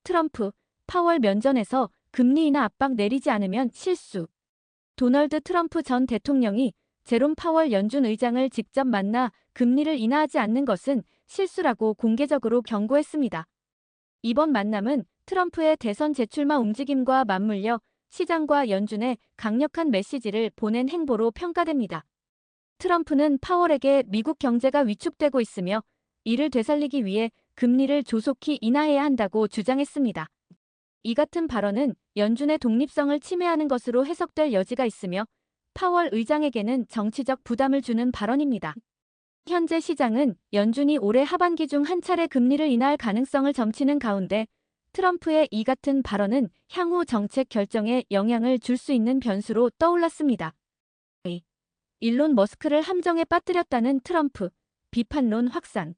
트럼프, 파월 면전에서 금리 인하 압박 내리지 않으면 실수. 도널드 트럼프 전 대통령이 제롬 파월 연준 의장을 직접 만나 금리를 인하하지 않는 것은 실수라고 공개적으로 경고했습니다. 이번 만남은 트럼프의 대선 재출마 움직임과 맞물려 시장과 연준에 강력한 메시지를 보낸 행보로 평가됩니다. 트럼프는 파월에게 미국 경제가 위축되고 있으며 이를 되살리기 위해 금리를 조속히 인하해야 한다고 주장했습니다. 이 같은 발언은 연준의 독립성을 침해하는 것으로 해석될 여지가 있으며 파월 의장에게는 정치적 부담을 주는 발언입니다. 현재 시장은 연준이 올해 하반기 중 한 차례 금리를 인하할 가능성을 점치는 가운데 트럼프의 이 같은 발언은 향후 정책 결정에 영향을 줄 수 있는 변수로 떠올랐습니다. 일론 머스크를 함정에 빠뜨렸다는 트럼프, 비판론 확산.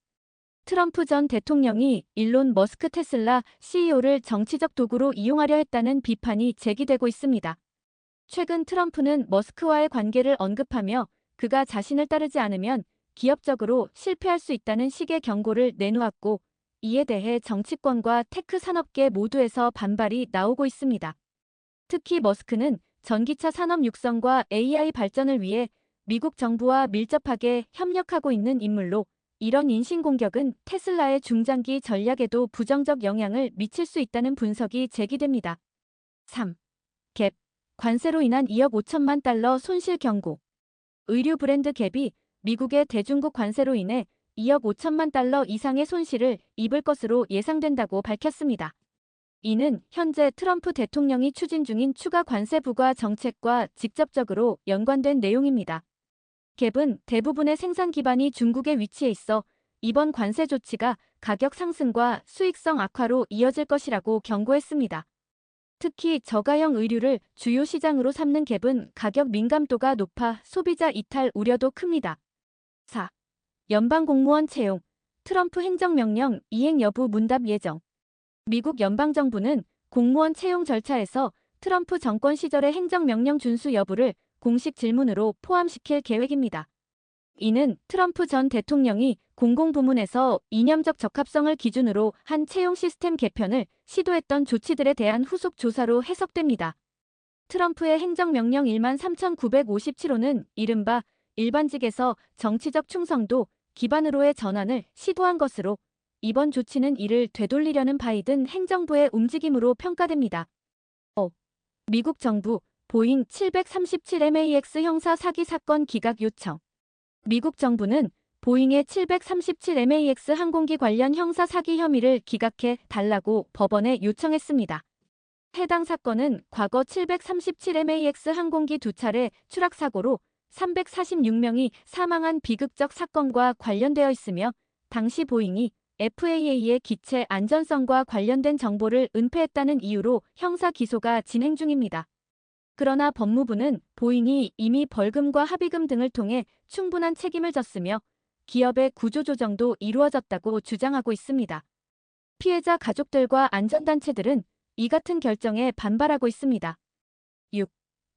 트럼프 전 대통령이 일론 머스크 테슬라 CEO를 정치적 도구로 이용하려 했다는 비판이 제기되고 있습니다. 최근 트럼프는 머스크와의 관계를 언급하며 그가 자신을 따르지 않으면 기업적으로 실패할 수 있다는 식의 경고를 내놓았고, 이에 대해 정치권과 테크 산업계 모두에서 반발이 나오고 있습니다. 특히 머스크는 전기차 산업 육성과 AI 발전을 위해 미국 정부와 밀접하게 협력하고 있는 인물로 이런 인신공격은 테슬라의 중장기 전략에도 부정적 영향을 미칠 수 있다는 분석이 제기됩니다. 3. 갭. 관세로 인한 2억 5천만 달러 손실 경고. 의류 브랜드 갭이 미국의 대중국 관세로 인해 2억 5천만 달러 이상의 손실을 입을 것으로 예상된다고 밝혔습니다. 이는 현재 트럼프 대통령이 추진 중인 추가 관세 부과 정책과 직접적으로 연관된 내용입니다. 갭은 대부분의 생산 기반이 중국에 위치해 있어 이번 관세 조치가 가격 상승과 수익성 악화로 이어질 것이라고 경고했습니다. 특히 저가형 의류를 주요 시장으로 삼는 갭은 가격 민감도가 높아 소비자 이탈 우려도 큽니다. 4. 연방 공무원 채용. 트럼프 행정명령 이행 여부 문답 예정. 미국 연방정부는 공무원 채용 절차에서 트럼프 정권 시절의 행정명령 준수 여부를 공식 질문으로 포함시킬 계획입니다. 이는 트럼프 전 대통령이 공공부문에서 이념적 적합성을 기준으로 한 채용 시스템 개편을 시도했던 조치들에 대한 후속 조사로 해석됩니다. 트럼프의 행정명령 13,957호는 이른바 일반직에서 정치적 충성도 기반으로의 전환을 시도한 것으로, 이번 조치는 이를 되돌리려는 바이든 행정부의 움직임으로 평가됩니다. 미국 정부 보잉 737MAX 형사 사기 사건 기각 요청. 미국 정부는 보잉의 737MAX 항공기 관련 형사 사기 혐의를 기각해 달라고 법원에 요청했습니다. 해당 사건은 과거 737MAX 항공기 2차례 추락 사고로 346명이 사망한 비극적 사건과 관련되어 있으며, 당시 보잉이 FAA의 기체 안전성과 관련된 정보를 은폐했다는 이유로 형사 기소가 진행 중입니다. 그러나 법무부는 보잉이 이미 벌금과 합의금 등을 통해 충분한 책임을 졌으며 기업의 구조조정도 이루어졌다고 주장하고 있습니다. 피해자 가족들과 안전단체들은 이 같은 결정에 반발하고 있습니다. 6.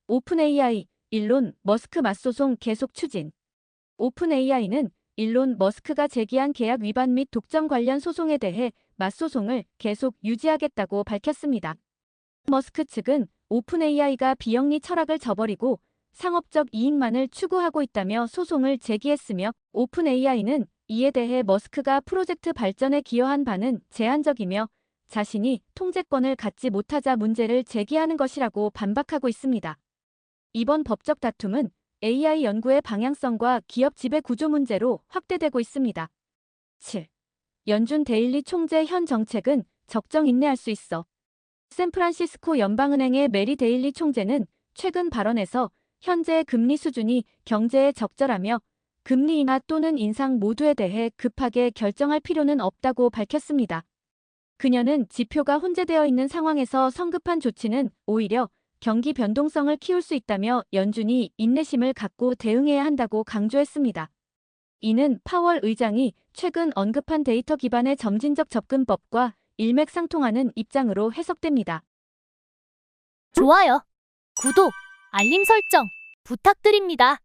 오픈 AI, 일론 머스크 맞소송 계속 추진. 오픈 AI는 일론 머스크가 제기한 계약 위반 및 독점 관련 소송에 대해 맞소송을 계속 유지하겠다고 밝혔습니다. 머스크 측은 오픈 AI가 비영리 철학을 저버리고 상업적 이익만을 추구하고 있다며 소송을 제기했으며, 오픈 AI는 이에 대해 머스크가 프로젝트 발전에 기여한 바는 제한적이며 자신이 통제권을 갖지 못하자 문제를 제기하는 것이라고 반박하고 있습니다. 이번 법적 다툼은 AI 연구의 방향성과 기업 지배 구조 문제로 확대되고 있습니다. 7. 연준 데일리 총재 현 정책은 적정 인내할 수 있어. 샌프란시스코 연방은행의 메리 데일리 총재는 최근 발언에서 현재의 금리 수준이 경제에 적절하며 금리 인하 또는 인상 모두에 대해 급하게 결정할 필요는 없다고 밝혔습니다. 그녀는 지표가 혼재되어 있는 상황에서 성급한 조치는 오히려 경기 변동성을 키울 수 있다며 연준이 인내심을 갖고 대응해야 한다고 강조했습니다. 이는 파월 의장이 최근 언급한 데이터 기반의 점진적 접근법과 일맥상통하는 입장으로 해석됩니다. 좋아요, 구독, 알림 설정 부탁드립니다.